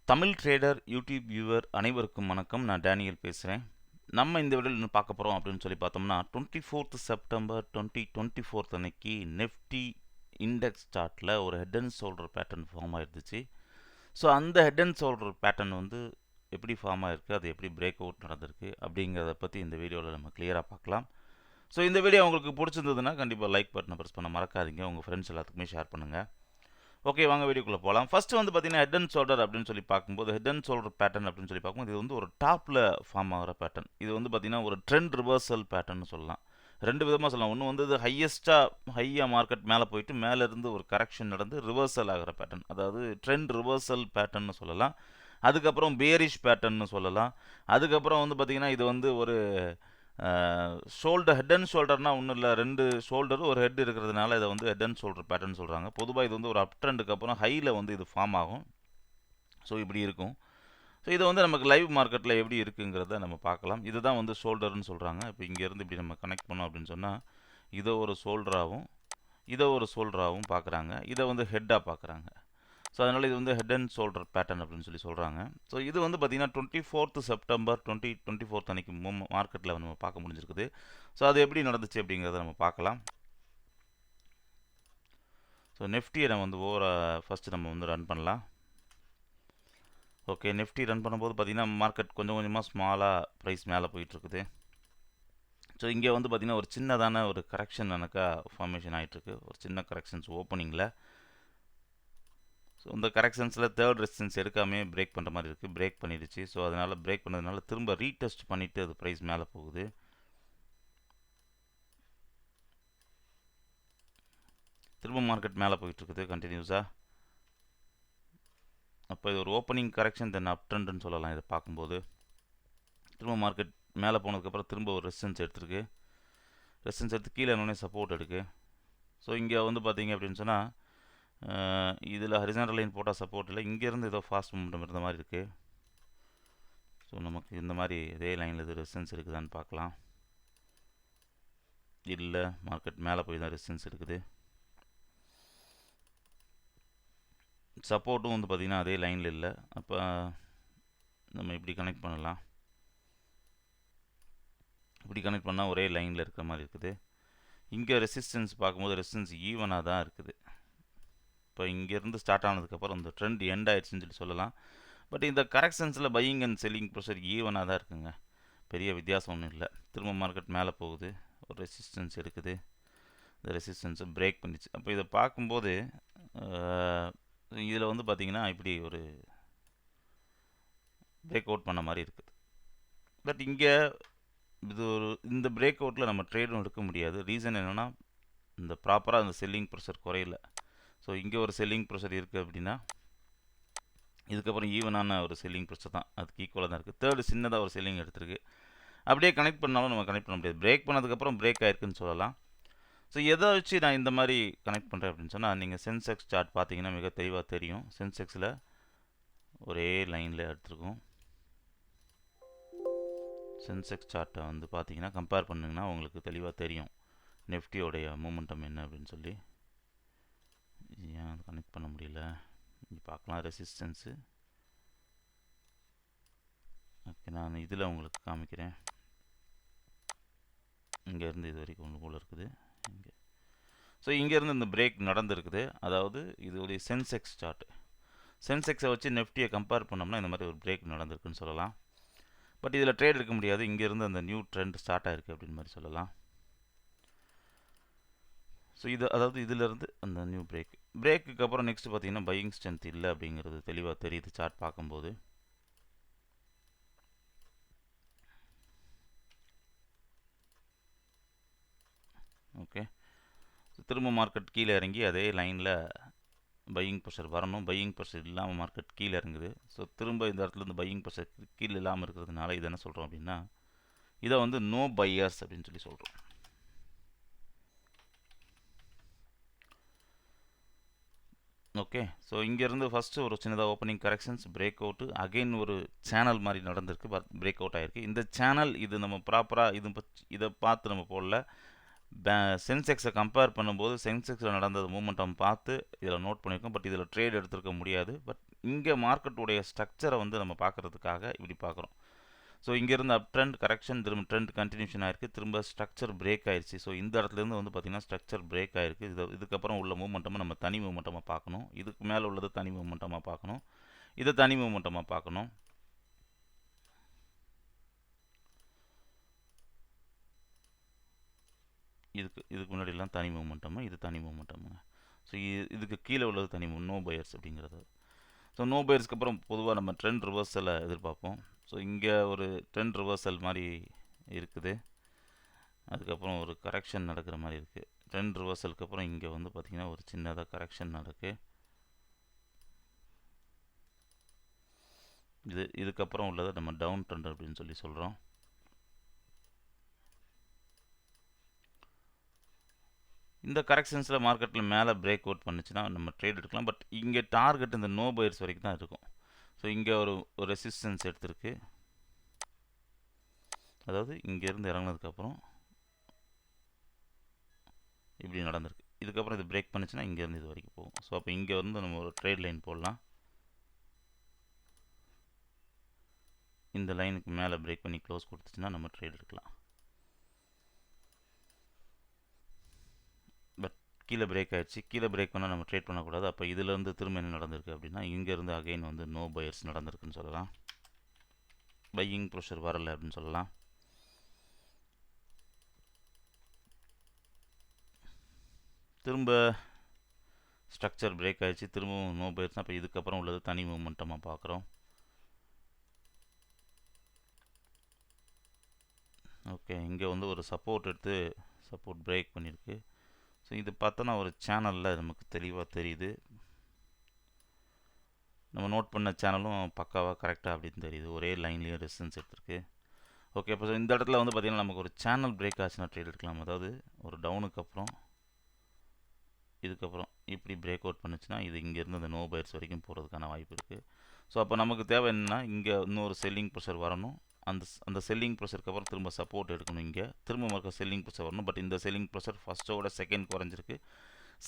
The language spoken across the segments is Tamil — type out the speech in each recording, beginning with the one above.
தமிழ் ட்ரேடர் யூடியூப் வியூவர் அனைவருக்கும் வணக்கம். நான் டேனியல் பேசுகிறேன். நம்ம இந்த வீடியோவில் என்ன பார்க்க போகிறோம் அப்படின்னு சொல்லி பார்த்தோம்னா 24th செப்டம்பர் 2024 அன்னைக்கு நிஃப்டி இண்டெக்ஸ் சார்ட்டில் ஒரு head and shoulder pattern form ஆயிருந்துச்சு. ஸோ அந்த ஹெட் அண்ட் ஷோல்டர் பேட்டர்ன் வந்து எப்படி ஃபார்ம் ஆயிருக்கு, அது எப்படி பிரேக் அவுட் நடந்திருக்கு அப்படிங்கிறத பற்றி இந்த வீடியோவில் நம்ம கிளியராக பார்க்கலாம். ஸோ இந்த வீடியோ உங்களுக்கு பிடிச்சிருந்ததுன்னா கண்டிப்பாக லைக் பட்டனை ப்ரெஸ் பண்ண மறக்காதீங்க. உங்கள் ஃப்ரெண்ட்ஸ் எல்லாத்துக்குமே ஷேர் பண்ணுங்கள். ஓகே, வாங்க வீடியோக்குள்ளே போகலாம். ஃபஸ்ட்டு வந்து பார்த்தீங்கன்னா ஹெட் அண்ட் ஷோல்டர் அப்படின்னு சொல்லி பார்க்கும்போது ஹெட் அண்ட் ஷோல்டர் பேட்டர்ன் அப்படின்னு சொல்லி பார்க்கும்போது இது வந்து ஒரு டாப்பில் ஃபார்ம் ஆகிற பேட்டர்ன். இது வந்து பார்த்தீங்கன்னா ஒரு ட்ரெண்ட் ரிவர்சல் பேட்டர்ன் சொல்லலாம். ரெண்டு விதமாக சொல்லலாம். ஒன்று வந்து இது ஹையாக மார்க்கெட் மேலே போயிட்டு மேலேருந்து ஒரு கரெக்ஷன் நடந்து ரிவர்சல் ஆகிற பேட்டர்ன், அதாவது ட்ரெண்ட் ரிவர்சல் பேட்டர்ன்னு சொல்லலாம். அதுக்கப்புறம் பேரிஷ் பேட்டர்ன்னு சொல்லலாம். அதுக்கப்புறம் வந்து பார்த்தீங்கன்னா இது வந்து ஒரு ஹெட் அண்ட் ஷோல்டர்னால் ஒன்றும் இல்லை, ரெண்டு ஷோல்டரும் ஒரு ஹெட் இருக்கிறதுனால இதை வந்து ஹெட் அண்ட் ஷோல்டர் பேட்டர்ன் சொல்கிறாங்க. பொதுவாக இது வந்து ஒரு அப் ட்ரெண்டுக்கு அப்புறம் ஹையில் வந்து இது ஃபார்ம் ஆகும். ஸோ இப்படி இருக்கும். ஸோ இதை வந்து நமக்கு லைவ் மார்க்கெட்டில் எப்படி இருக்குங்கிறத நம்ம பார்க்கலாம். இதுதான் வந்து ஷோல்டர்னு சொல்கிறாங்க. இப்போ இங்கேருந்து இப்படி நம்ம கனெக்ட் பண்ணோம் அப்படின்னு சொன்னால் இதை ஒரு ஷோல்டராகவும் பார்க்குறாங்க, இதை வந்து ஹெட்டாக பார்க்குறாங்க. ஸோ அதனால் இது வந்து ஹெட் அண்ட் ஷோல்டர் பேட்டர்ன் அப்படின்னு சொல்லி சொல்கிறாங்க. ஸோ இது வந்து பார்த்திங்கன்னா 24th செப்டம்பர் 2024 அன்றைக்கி மார்க்கெட்டில் நம்ம பார்க்க முடிஞ்சிருக்குது. ஸோ அது எப்படி நடந்துச்சு அப்படிங்கிறத நம்ம பார்க்கலாம். ஸோ நிஃப்டியை நம்ம வந்து ஃபஸ்ட்டு நம்ம வந்து ரன் பண்ணலாம். ஓகே, நிஃப்டி ரன் பண்ணும்போது பார்த்திங்கன்னா மார்க்கெட் கொஞ்சம் கொஞ்சமாக ஸ்மாலாக ப்ரைஸ் மேலே போயிட்டுருக்குது. ஸோ இங்கே வந்து பார்த்திங்கன்னா ஒரு சின்னதான ஒரு கரெக்ஷன் எனக்கா ஃபார்மேஷன் ஆகிட்டுருக்கு, ஒரு சின்ன கரெக்ஷன்ஸ் ஓப்பனிங்கில். ஸோ இந்த கரெக்ஷன்ஸில் தேர்ட் ரெசிஸ்டன்ஸ் எடுக்காமே பிரேக் பண்ணுற மாதிரி இருக்குது. பிரேக் பண்ணிடுச்சு. ஸோ அதனால் பிரேக் பண்ணதுனால திரும்ப ரீடெஸ்ட் பண்ணிவிட்டு அது ப்ரைஸ் மேலே போகுது. திரும்ப மார்க்கெட் மேலே போயிட்டுருக்குது கண்டினியூஸாக. அப்போ இது ஒரு ஓப்பனிங் கரெக்ஷன் தென் அப் ட்ரெண்டுன்னு சொல்லலாம். இதை பார்க்கும்போது திரும்ப மார்க்கெட் மேலே போனதுக்கப்புறம் திரும்ப ஒரு ரெசிஸ்டன்ஸ் எடுத்துருக்கு. ரெசிஸ்டன்ஸ் எடுத்து கீழே இன்னொன்னே சப்போர்ட் எடுக்கு. ஸோ இங்கே வந்து பார்த்தீங்க அப்படின்னு சொன்னால் இதில் ஹரிசாண்டல் லைன் போட்டால் சப்போர்ட் இல்லை, இங்கேருந்து ஏதோ ஃபாஸ்ட் மூமெண்டம் இருந்த மாதிரி இருக்குது. ஸோ நமக்கு இந்த மாதிரி இதே லைனில் இது ரெசிஸ்டன்ஸ் இருக்குதான்னு பார்க்கலாம். இல்லை, மார்க்கெட் மேலே போய் தான் ரெசிஸ்டன்ஸ் இருக்குது. சப்போர்ட்டும் வந்து பார்த்திங்கன்னா அதே லைனில் இல்லை. அப்போ நம்ம இப்படி கனெக்ட் பண்ணலாம். இப்படி கனெக்ட் பண்ணால் ஒரே லைனில் இருக்கிற மாதிரி இருக்குது. இங்கே ரெசிஸ்டன்ஸ் பார்க்கும்போது ரெசிஸ்டன்ஸ் ஈவனாக தான் இருக்குது. இப்போ இங்கேருந்து ஸ்டார்ட் ஆனதுக்கப்புறம் இந்த ட்ரெண்ட் எண்ட் ஆயிடுச்சுன்னு சொல்லி சொல்லலாம். பட் இந்த கரெக்ஷன்ஸில் பையிங் அண்ட் செல்லிங் ப்ரெஷர் ஈவனாக தான் இருக்குங்க, பெரிய வித்தியாசம் ஒன்றும் இல்லை. திரும்ப மார்க்கெட் மேலே போகுது, ஒரு ரெசிஸ்டன்ஸ் எடுக்குது, இந்த ரெசிஸ்டன்ஸை பிரேக் பண்ணிச்சு. அப்போ இதை பார்க்கும்போது இதில் வந்து பார்த்திங்கன்னா இப்படி ஒரு பிரேக் அவுட் பண்ண மாதிரி இருக்குது. பட் இங்கே இந்த பிரேக் அவுட்டில் நம்ம ட்ரேடும் எடுக்க முடியாது. ரீசன் என்னென்னா இந்த ப்ராப்பராக அந்த செல்லிங் ப்ரெஷர் குறையல. ஸோ இங்கே ஒரு செல்லிங் ப்ரெஷர் இருக்குது அப்படின்னா இதுக்கப்புறம் ஈவனான ஒரு செல்லிங் ப்ரெஷர் தான், அதுக்கு ஈக்குவலாக தான் இருக்குது. தேர்டு சின்னதாக ஒரு செல்லிங் எடுத்துருக்கு. அப்படியே கனெக்ட் பண்ணாலும் நம்ம கனெக்ட் பண்ண முடியாது. பிரேக் பண்ணதுக்கப்புறம் பிரேக் ஆயிருக்குன்னு சொல்லலாம். ஸோ எதை வச்சு நான் இந்த மாதிரி கனெக்ட் பண்ணுறேன் அப்படின்னு சொன்னால், நீங்கள் சென்செக்ஸ் சார்ட் பார்த்தீங்கன்னா மிக தெளிவாக தெரியும். சென்செக்ஸில் ஒரே லைனில் எடுத்துருக்கோம். சென்செக்ஸ் சார்ட்டை வந்து பார்த்தீங்கன்னா கம்பேர் பண்ணிங்கன்னா உங்களுக்கு தெளிவாக தெரியும் நிஃப்டியோடைய மூமெண்டம் என்ன அப்படின்னு சொல்லி. ஏன் கனெக்ட் பண்ண முடியல, இங்கே பார்க்கலாம் ரெசிஸ்டன்ஸு. ஓகே, நான் இதில் உங்களுக்கு காமிக்கிறேன். இங்கேருந்து இது வரைக்கும் ஒன்று போல் இருக்குது இங்கே. ஸோ இங்கேருந்து இந்த பிரேக் நடந்துருக்குது. அதாவது இது ஒரு சென்செக்ஸ் சார்ட்டு. சென்செக்ஸை வச்சு நிஃப்டியை கம்பேர் பண்ணோம்னா இந்த மாதிரி ஒரு பிரேக் நடந்திருக்குன்னு சொல்லலாம். பட் இதில் ட்ரேட் எடுக்க முடியாது. இங்கேருந்து அந்த நியூ ட்ரெண்ட் ஸ்டார்ட் ஆகிருக்கு அப்படின்னு மாதிரி சொல்லலாம். ஸோ இது அதாவது இதிலேருந்து அந்த நியூ பிரேக்குக்கு அப்புறம் நெக்ஸ்ட் பார்த்தீங்கன்னா பையிங் ஸ்ட்ரென்த் இல்லை அப்படிங்கிறது தெளிவாக தெரியுது சார்ட் பார்க்கும்போது. ஓகே, திரும்ப மார்க்கெட் கீழே இறங்கி அதே லைனில் பையிங் ப்ரெஷர் வரணும். பையிங் ப்ரெஷர் இல்லாமல் மார்க்கெட் கீழே இறங்குது. ஸோ திரும்ப இந்த இடத்துல இருந்து பையிங் ப்ரெஷர் கீழே இல்லாமல் இருக்கிறதுனால இதை என்ன சொல்கிறோம் அப்படின்னா இதை வந்து நோ பையர்ஸ் அப்படின்னு சொல்லி சொல்கிறோம். ஓகே, ஸோ இங்கேருந்து ஃபஸ்ட்டு ஒரு சின்னதாக opening corrections, break out, again ஒரு சேனல் மாதிரி நடந்திருக்கு, பிரேக் அவுட் ஆகிருக்கு. இந்த சேனல் இது நம்ம ப்ராப்பராக இதை பார்த்து நம்ம போடல. சென்செக்ஸை கம்பேர் பண்ணும்போது சென்செக்ஸில் நடந்தது மூமெண்டம் பார்த்து இதில் நோட் பண்ணியிருக்கோம். பட் இதில் ட்ரேட் எடுத்துருக்க முடியாது. பட் இங்கே மார்க்கெட்டுடைய ஸ்ட்ரக்சரை வந்து நம்ம பார்க்குறதுக்காக இப்படி பார்க்குறோம். ஸோ இங்கேருந்து அப் ட்ரெண்ட் கரெக்ஷன் திரும்ப ட்ரெண்ட் கண்டினியூஷன் ஆயிருக்கு, திரும்ப ஸ்ட்ரக்சர் பிரேக் ஆயிடுச்சு. ஸோ இந்த இடத்துலேருந்து வந்து பார்த்திங்கன்னா ஸ்ட்ரக்சர் பிரேக் ஆயிருக்கு. இதுக்கப்புறம் உள்ள மூமெண்ட்டமாக நம்ம தனி மூமெண்ட்டமாக பார்க்கணும். இதுக்கு மேலே உள்ளது தனி மூமெண்ட்டமாக பார்க்கணும், இதை தனி மூமெண்ட்டமாக பார்க்கணும். இதுக்கு முன்னாடிலாம் தனி மூமெண்ட்டமாக, இது தனி மூமெண்ட்டமாக. ஸோ இதுக்கு கீழே உள்ளது தனி நோ பையர்ஸ் அப்படிங்கிறது. ஸோ நோ பையர்ஸ்க்கு அப்புறம் பொதுவாக நம்ம ட்ரெண்ட் ரிவர்சலை எதிர்பார்ப்போம். ஸோ இங்கே ஒரு ட்ரெண்ட் ரிவர்சல் மாதிரி இருக்குது, அதுக்கப்புறம் ஒரு கரெக்ஷன் நடக்கிற மாதிரி இருக்குது. ட்ரெண்ட் ரிவர்சலுக்கு அப்புறம் இங்கே வந்து பார்த்திங்கன்னா ஒரு சின்னதாக கரெக்ஷன் நடக்கு. இதுக்கப்புறம் உள்ளதை நம்ம டவுன் ட்ரெண்ட் அப்படின்னு சொல்லி சொல்கிறோம். இந்த கரெக்ஷன்ஸில் மார்க்கெட்டில் மேலே பிரேக் அவுட் பண்ணுச்சுன்னா நம்ம ட்ரேட் எடுக்கலாம். பட் இங்கே டார்கெட் இந்த நோ பையர்ஸ் வரைக்கும் தான் இருக்கும். ஸோ இங்கே ஒரு ரெசிஸ்டன்ஸ் எடுத்திருக்கு, அதாவது இங்கேருந்து இறங்கினதுக்கப்புறம் இப்படி நடந்திருக்கு. இதுக்கப்புறம் இது பிரேக் பண்ணிச்சுன்னா இங்கேருந்து இது வரைக்கும் போகும். ஸோ அப்போ இங்கே வந்து நம்ம ஒரு ட்ரேட் லைன் போடலாம். இந்த லைனுக்கு மேலே பிரேக் பண்ணி க்ளோஸ் கொடுத்துச்சுன்னா நம்ம ட்ரேட் எடுக்கலாம். பட் கீழே பிரேக் ஆகிடுச்சு. கீழே பிரேக் பண்ணால் நம்ம ட்ரேட் பண்ணக்கூடாது. அப்போ இதிலேருந்து திரும்ப என்ன நடந்திருக்கு அப்படின்னா இங்கேருந்து அகைன் வந்து நோ பையர்ஸ் நடந்திருக்குன்னு சொல்லலாம். பையிங் ப்ரெஷர் வரலை அப்படின்னு சொல்லலாம். திரும்ப ஸ்ட்ரக்சர் பிரேக் ஆகிடுச்சு, திரும்பவும் நோ பையர்ஸ். அப்போ இதுக்கப்புறம் உள்ளது தனி மூமெண்ட்டமாக பார்க்குறோம். ஓகே, இங்கே வந்து ஒரு சப்போர்ட் எடுத்து சப்போர்ட் பிரேக் பண்ணியிருக்கு. ஸோ இது பார்த்தோன்னா ஒரு சேனலில் நமக்கு தெளிவாக தெரியுது. நம்ம நோட் பண்ண சேனலும் பக்காவாக கரெக்டாக அப்படின்னு தெரியுது, ஒரே லைன்லேயே ரெசிஸ்டன்ஸ் எடுத்திருக்கு. ஓகே, இப்போ இந்த இடத்துல வந்து பார்த்திங்கன்னா நமக்கு ஒரு சேனல் பிரேக் ஆச்சுன்னா ட்ரேட் எடுக்கலாம். அதாவது ஒரு டவுனுக்கு அப்புறம் இதுக்கப்புறம் இப்படி பிரேக் அவுட் பண்ணுச்சுன்னா இது இங்கேருந்து அந்த நோ பையர்ஸ் வரைக்கும் போகிறதுக்கான வாய்ப்பு இருக்குது. ஸோ அப்போ நமக்கு தேவை என்னென்னா இங்கே இன்னொரு செல்லிங் ப்ரெஷர் வரணும். அந்த செல்லிங் ப்ரெஷருக்கு அப்புறம் திரும்ப சப்போர்ட் எடுக்கணும். இங்கே திரும்ப மறுக்க செல்லிங் ப்ரெஷர் வரணும். பட் இந்த செல்லிங் ப்ரெஷர் ஃபஸ்ட்டோட செகண்ட் குறைஞ்சிருக்கு,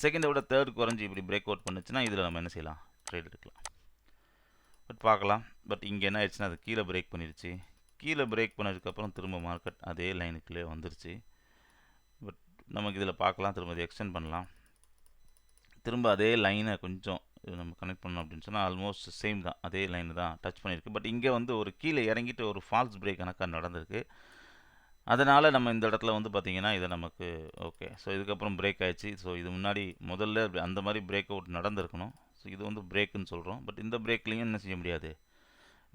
செகண்டை விட தேர்ட் குறைஞ்சி இப்படி பிரேக் அவுட் பண்ணுச்சுன்னா இதில் நம்ம என்ன செய்யலாம், ட்ரேட் எடுக்கலாம். பட் பார்க்கலாம். பட் இங்கே என்ன ஆயிடுச்சுன்னா அது கீழே பிரேக் பண்ணிடுச்சு. கீழே பிரேக் பண்ணதுக்கப்புறம் திரும்ப மார்க்கெட் அதே லைனுக்குள்ளே வந்துருச்சு. பட் நமக்கு இதில் பார்க்கலாம், திரும்ப இது எக்ஸ்டெண்ட் பண்ணலாம். திரும்ப அதே லைனை கொஞ்சம் நம்ம கனெக்ட் பண்ணோம் அப்படின்னு சொன்னால் ஆல்மோஸ்ட் சேம் தான், அதே லைன் தான் டச் பண்ணியிருக்கு. பட் இங்கே வந்து ஒரு கீழே இறங்கிட்டு ஒரு ஃபால்ஸ் பிரேக் கணக்காக நடந்திருக்கு. அதனால் நம்ம இந்த இடத்துல வந்து பார்த்திங்கன்னா இதை நமக்கு ஓகே. ஸோ இதுக்கப்புறம் பிரேக் ஆயிடுச்சு. ஸோ இது முன்னாடி முதல்ல அந்த மாதிரி பிரேக் அவுட் நடந்திருக்கணும். ஸோ இது வந்து பிரேக்குன்னு சொல்கிறோம். பட் இந்த பிரேக்லேயும் என்ன செய்ய முடியாது,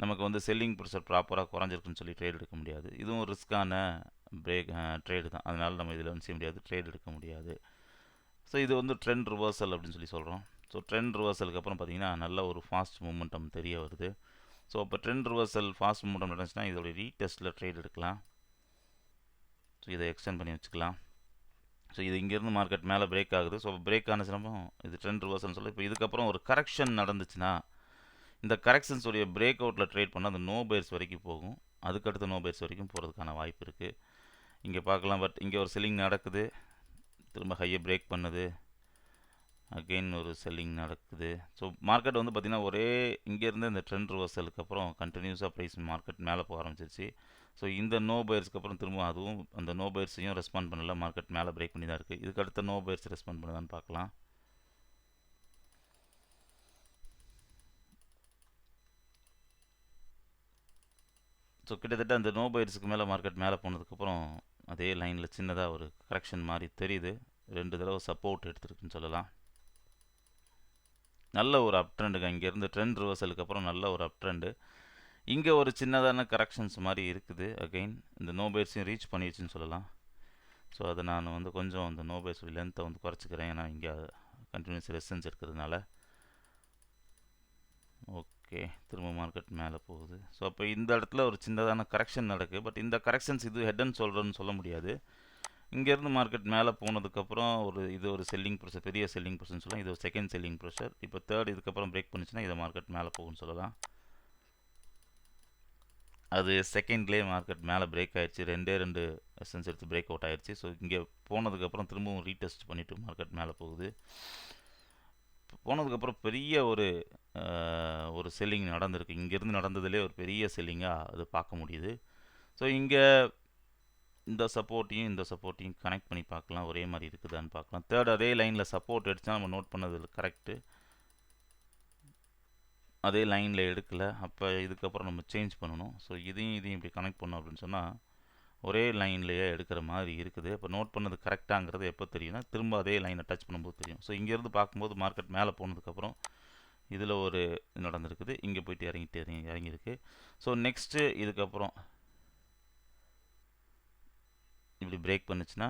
நமக்கு வந்து செல்லிங் ப்ரெஷர் ப்ராப்பராக குறைஞ்சிருக்குன்னு சொல்லி ட்ரேட் எடுக்க முடியாது. இதுவும் ரிஸ்க்கான பிரேக் ட்ரேடு தான். அதனால் நம்ம இதில் வந்து செய்ய முடியாது, ட்ரேட் எடுக்க முடியாது. ஸோ இது வந்து ட்ரெண்ட் ரிவர்சல் அப்படின்னு சொல்லி சொல்கிறோம். ஸோ ட்ரெண்ட் ரிவர்சலுக்கு அப்புறம் பார்த்திங்கன்னா நல்ல ஒரு ஃபாஸ்ட் மூமெண்டம் தெரிய வருது. ஸோ இப்போ ட்ரெண்ட் ரிவர்சல் ஃபாஸ்ட் மூமெண்டம் நடந்துச்சுன்னா இதோட ரீடெஸ்ட்டில் ட்ரேட் எடுக்கலாம். ஸோ இதை எக்ஸ்டெண்ட் பண்ணி வச்சுக்கலாம். ஸோ இது இங்கேருந்து மார்க்கெட் மேலே பிரேக் ஆகுது. ஸோ பிரேக் ஆனச்சுன்னா இது ட்ரெண்ட் ரிவர்சல்னு சொல்லி இப்போ இதுக்கப்புறம் ஒரு கரெக்ஷன் நடந்துச்சுன்னா இந்த கரெக்ஷன்ஸுடைய பிரேக் அவுட்டில் ட்ரேட் பண்ணால் அந்த நோ பையர்ஸ் வரைக்கும் போகும், அதுக்கடுத்து நோ பையர்ஸ் வரைக்கும் போகிறதுக்கான வாய்ப்பு இருக்குது. இங்கே பார்க்கலாம். பட் இங்கே ஒரு செல்லிங் நடக்குது, திரும்ப ஹையை பிரேக் பண்ணுது, அகெயின் ஒரு செல்லிங் நடக்குது. ஸோ மார்க்கெட் வந்து பார்த்திங்கன்னா ஒரே இங்கேருந்து இந்த ட்ரெண்ட் ரிவர்சலுக்கு அப்புறம் கண்டினியூஸாக ப்ரைஸ் மார்க்கெட் மேலே போக ஆரம்பிச்சிருச்சு. ஸோ இந்த நோ பையர்ஸ்க்கு அப்புறம் திரும்ப அதுவும் அந்த நோ பையர்ஸையும் ரெஸ்பாண்ட் பண்ணல, மார்க்கெட் மேலே பிரேக் பண்ணி தான் இருக்குது. இதுக்கு அடுத்த நோ பையர்ஸ் ரெஸ்பாண்ட் பண்ணுதான்னு பார்க்கலாம். ஸோ கிட்டத்தட்ட அந்த நோ பையர்ஸுக்கு மேலே மார்க்கெட் மேலே போனதுக்கப்புறம் அதே லைனில் சின்னதாக ஒரு கரெக்ஷன் மாதிரி தெரியுது. 2 தடவை சப்போர்ட் எடுத்துருக்குன்னு சொல்லலாம். நல்ல ஒரு அப் ட்ரெண்டுங்க. இங்கேருந்து ட்ரெண்ட் ரிவர்சலுக்கு அப்புறம் நல்ல ஒரு அப் ட்ரெண்டு. இங்கே ஒரு சின்னதான கரெக்ஷன்ஸ் மாதிரி இருக்குது. அகெயின் இந்த நோ பையர்ஸையும் ரீச் பண்ணிடுச்சுன்னு சொல்லலாம். ஸோ அதை நான் வந்து கொஞ்சம் அந்த நோ பையர்ஸ் லென்த்தை வந்து குறைச்சிக்கிறேன், ஏன்னா இங்கே கண்டினியூஸ் ரெசிஸ்டன்ஸ் இருக்கிறதுனால. ஓகே, திரும்ப மார்க்கெட் மேலே போகுது. ஸோ அப்போ இந்த இடத்துல ஒரு சின்னதான கரெக்ஷன் நடக்குது. பட் இந்த கரெக்ஷன்ஸ் இது ஹெட்ன்னு சொல்கிறேன்னு சொல்ல முடியாது. இங்கேருந்து மார்க்கெட் மேலே போனதுக்கப்புறம் இது ஒரு செல்லிங் ப்ரெஷர், பெரிய செல்லிங் ப்ரெஷர்னு சொல்லலாம். இது ஒரு செகண்ட் செல்லிங் ப்ரெஷர். இப்போ தேர்ட் இதுக்கப்புறம் பிரேக் பண்ணிச்சுன்னா இதை மார்க்கெட் மேலே போகும்னு சொல்லலாம். அது செகண்ட்லேயே மார்க்கெட் மேலே பிரேக் ஆகிடுச்சு, 2 ரெசிஸ்டன்ஸ் எடுத்து பிரேக் அவுட் ஆகிடுச்சு. ஸோ இங்கே போனதுக்கப்புறம் திரும்பவும் ரீடெஸ்ட் பண்ணிவிட்டு மார்க்கெட் மேலே போகுது. போனதுக்கப்புறம் பெரிய ஒரு ஒரு செல்லிங் நடந்திருக்கு. இங்கேருந்து நடந்ததுலேயே ஒரு பெரிய செல்லிங்காக அது பார்க்க முடியுது. ஸோ இங்கே இந்த சப்போர்ட்டையும் கனெக்ட் பண்ணி பார்க்கலாம், ஒரே மாதிரி இருக்குதான்னு பார்க்கலாம். தேர்ட் அதே லைனில் சப்போர்ட் எடுத்துனா நம்ம நோட் பண்ணது கரெக்டு, அதே லைனில் எடுக்கலை. அப்போ இதுக்கப்புறம் நம்ம சேஞ்ச் பண்ணணும். ஸோ இதையும் இப்படி கனெக்ட் பண்ணோம் அப்படின்னு சொன்னால் ஒரே லைன்லேயே எடுக்கிற மாதிரி இருக்குது. அப்போ நோட் பண்ணது கரெக்டாங்கிறது எப்போ தெரியும்னா திரும்ப அதே லைனை டச் பண்ணும்போது தெரியும். ஸோ இங்கேருந்து பார்க்கும்போது மார்க்கெட் மேலே போனதுக்கப்புறம் இதில் ஒரு நடந்திருக்குது, இங்கே போயிட்டு இறங்கியிருக்கு. ஸோ நெக்ஸ்ட்டு இதுக்கப்புறம் இப்படி பிரேக் பண்ணுச்சுன்னா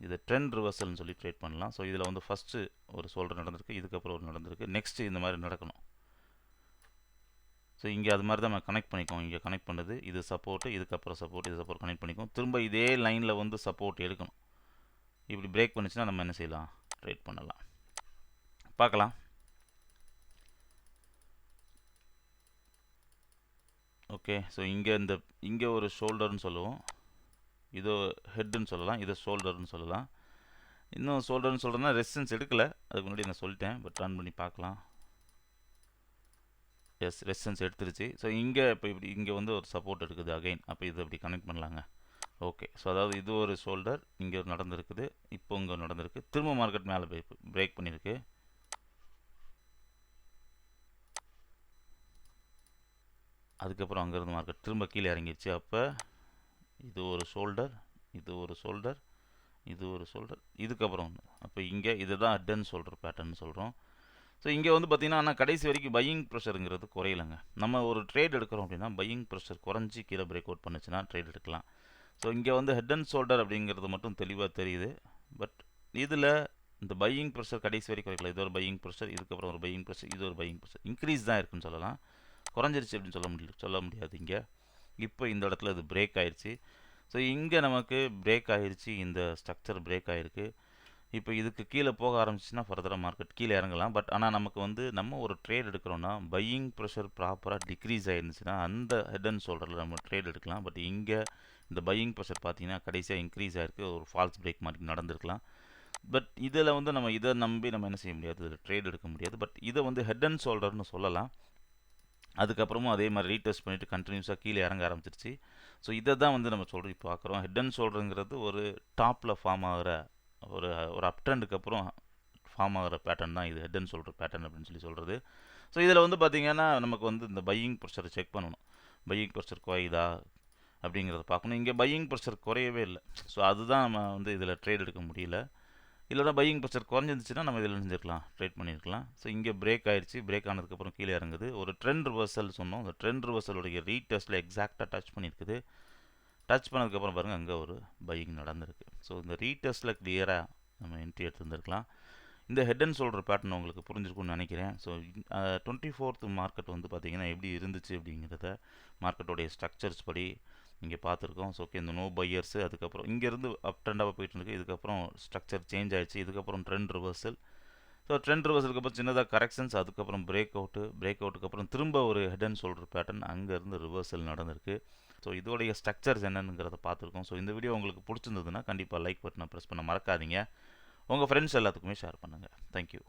இதை ட்ரெண்ட் ரிவர்சல்னு சொல்லி ட்ரேட் பண்ணலாம். ஸோ இதில் வந்து ஃபஸ்ட்டு ஒரு ஷோல்டர் நடந்திருக்கு, இதுக்கப்புறம் ஒரு நடந்திருக்கு, நெக்ஸ்ட்டு இந்த மாதிரி நடக்கணும். ஸோ இங்கே அது மாதிரி தான் நம்ம கனெக்ட் பண்ணிக்கோம். இங்கே கனெக்ட் பண்ணுறது இது சப்போர்ட்டு, இதுக்கப்புறம் சப்போர்ட், இது சப்போர்ட் கனெக்ட் பண்ணிக்கோம். திரும்ப இதே லைனில் வந்து சப்போர்ட் எடுக்கணும். இப்படி பிரேக் பண்ணிச்சுன்னா நம்ம என்ன செய்யலாம், ட்ரேட் பண்ணலாம். பார்க்கலாம். ஓகே, ஸோ இங்கே ஒரு ஷோல்டர்னு சொல்லுவோம், இதோ ஹெட்டுன்னு சொல்லலாம், இதை ஷோல்டர்னு சொல்லலாம். இன்னும் ஷோல்டர்னு சொல்கிறேன்னா ரெசிஸ்டன்ஸ் எடுக்கலை, அதுக்கு முன்னாடி நான் சொல்லிட்டேன். பட் ரன் பண்ணி பார்க்கலாம். எஸ், ரெசிஸ்டன்ஸ் எடுத்துருச்சு. ஸோ இப்போ இங்கே வந்து ஒரு சப்போர்ட் இருக்குது அகைன். அப்போ இது அப்படி கனெக்ட் பண்ணலாங்க. ஓகே, ஸோ அதாவது இது ஒரு ஷோல்டர், இங்கே ஒரு நடந்திருக்குது, இப்போ இங்கே நடந்திருக்கு, திரும்ப மார்க்கெட் மேலே பிரேக் பண்ணியிருக்கு. அதுக்கப்புறம் அங்கேருந்து மார்க்கெட் திரும்ப கீழே இறங்கிடுச்சு. அப்போ இது ஒரு ஷோல்டர், இது ஒரு ஷோல்டர், இது ஒரு ஷோல்டர், இதுக்கப்புறம் ஒன்று. அப்போ இங்கே இதுதான் ஹெட் ஷோல்டர் பேட்டர்ன் சொல்கிறோம். ஸோ இங்கே வந்து பார்த்திங்கன்னா ஆனால் கடைசி வரைக்கும் பையிங் ப்ரெஷருங்கிறது குறையலைங்க. நம்ம ஒரு ட்ரேட் எடுக்கிறோம் அப்படின்னா பையிங் ப்ரெஷர் குறைஞ்சி கீழே பிரேக் அவுட் பண்ணுச்சுன்னா ட்ரேட் எடுக்கலாம். ஸோ இங்கே வந்து ஹெட் அண்ட் ஷோல்டர் அப்படிங்கிறது மட்டும் தெளிவாக தெரியுது. பட் இதில் இந்த பையிங் ப்ரெஷர் கடைசி வரைக்கும் குறைக்கல. இது ஒரு பையிங் ப்ரெஷர், இதுக்கப்புறம் ஒரு பையிங் ப்ரெஷர், இது ஒரு பையிங் ப்ரெஷர், இன்க்ரீஸ் தான் இருக்குன்னு சொல்லலாம், குறைஞ்சிருச்சு அப்படின்னு சொல்ல முடியாது. இங்கே இப்போ இந்த இடத்துல இது பிரேக் ஆயிடுச்சு. ஸோ இங்கே நமக்கு பிரேக் ஆகிடுச்சு, இந்த ஸ்ட்ரக்சர் பிரேக் ஆகிருக்கு. இப்போ இதுக்கு கீழே போக ஆரம்பிச்சுன்னா ஃபர்தராக மார்க்கெட் கீழே இறங்கலாம். பட் ஆனால் நமக்கு வந்து நம்ம ஒரு ட்ரேட் எடுக்கிறோன்னா பையிங் ப்ரெஷர் ப்ராப்பராக டிக்ரீஸ் ஆகிருந்துச்சுன்னா அந்த ஹெட் அண்ட் ஷோல்டரில் நம்ம ட்ரேட் எடுக்கலாம். பட் இங்கே இந்த பையிங் ப்ரெஷர் பார்த்தீங்கன்னா கடைசியாக இன்க்ரீஸ் ஆகிருக்கு, ஒரு ஃபால்ஸ் பிரேக் மாதிரி நடந்திருக்கலாம். பட் இதில் வந்து நம்ம இதை நம்பி நம்ம என்ன செய்ய முடியாது, இதில் ட்ரேட் எடுக்க முடியாது. பட் இதை வந்து ஹெட் அண்ட் ஷோல்டர்னு சொல்லலாம். அதுக்கப்புறமும் அதே மாதிரி ரீடெஸ்ட் பண்ணிவிட்டு கண்டினியூஸாக கீழே இறங்க ஆரம்பிச்சிருச்சு. ஸோ இதை தான் வந்து நம்ம சொல்லி பார்க்குறோம். ஹெட் அண்ட் ஷோல்டருங்கிறது ஒரு டாப்பில் ஃபார்ம் ஆகிற ஒரு அப் ட்ரெண்டுக்கு அப்புறம் ஃபார்ம் ஆகிற பேட்டர்ன் தான் இது ஹெட் அண்ட் ஷோல்டர் பேட்டர்ன் அப்படின்னு சொல்கிறது. ஸோ இதில் வந்து பார்த்திங்கன்னா நமக்கு வந்து இந்த பையிங் ப்ரெஷரை செக் பண்ணணும். பையிங் ப்ரெஷர் குறையுதா அப்படிங்கிறத பார்க்கணும். இங்கே பையிங் ப்ரெஷர் குறையவே இல்லை. ஸோ அதுதான் நம்ம வந்து இதில் ட்ரேட் எடுக்க முடியல. இல்லைனா பையிங் ப்ரெஷர் குறைஞ்சிருந்துச்சுன்னா நம்ம இதில் செஞ்சுருக்கலாம், ட்ரேட் பண்ணியிருக்கலாம். ஸோ இங்கே பிரேக் ஆகிடுச்சு, பிரேக் ஆனதுக்கப்புறம் கீழே இறங்குது. ஒரு ட்ரெண்ட் ரிவர்சல் சொன்னோம், அந்த ட்ரெண்ட் ரிவர்சலுடைய ரீடெஸ்ட்டில் எக்ஸாக்டாக டச் பண்ணியிருக்குது. டச் பண்ணதுக்கப்புறம் பாருங்கள் அங்கே ஒரு பையிங் நடந்திருக்கு. ஸோ இந்த ரீடெஸ்ட்டில் கிளியராக நம்ம என்ட்ரி எடுத்துருந்துருக்கலாம். இந்த ஹெட் அண்ட் ஷோல்டர் பேட்டர்ன் உங்களுக்கு புரிஞ்சிருக்கும்னு நினைக்கிறேன். ஸோ 24th மார்க்கெட் வந்து பார்த்திங்கன்னா எப்படி இருந்துச்சு அப்படிங்கிறத மார்க்கெட்டோடைய ஸ்ட்ரக்சர்ஸ் படி இங்கே பார்த்துருக்கோம். ஸோ ஓகே, இந்த நோ பையர்ஸு, அதுக்கப்புறம் இங்கேருந்து அப் ட்ரெண்டாக போயிட்டு இருக்கு, இதுக்கப்புறம் ஸ்ட்ரக்சர் சேஞ்ச் ஆகிடுச்சு, இதுக்கப்புறம் ட்ரெண்ட் ரிவர்சல். ஸோ ட்ரெண்ட் ரிவர்சலுக்கு அப்புறம் சின்னதாக கரெக்ஷன்ஸ், அதுக்கப்புறம் பிரேக் அவுட்டுக்கு அப்புறம் திரும்ப ஒரு ஹெட் அண்ட் ஷோல்டர் பேட்டர்ன், அங்கேருந்து ரிவர்சல் நடந்திருக்கு. ஸோ இதோடைய ஸ்ட்ரக்சர்ஸ் என்னங்கிறத பார்த்துருக்கோம். ஸோ இந்த வீடியோ உங்களுக்கு பிடிச்சிருந்ததுன்னா கண்டிப்பாக லைக் பட்டனை ப்ரெஸ் பண்ண மறக்காதீங்க. உங்கள் ஃப்ரெண்ட்ஸ் எல்லாத்துக்குமே ஷேர் பண்ணுங்கள். தேங்க்யூ.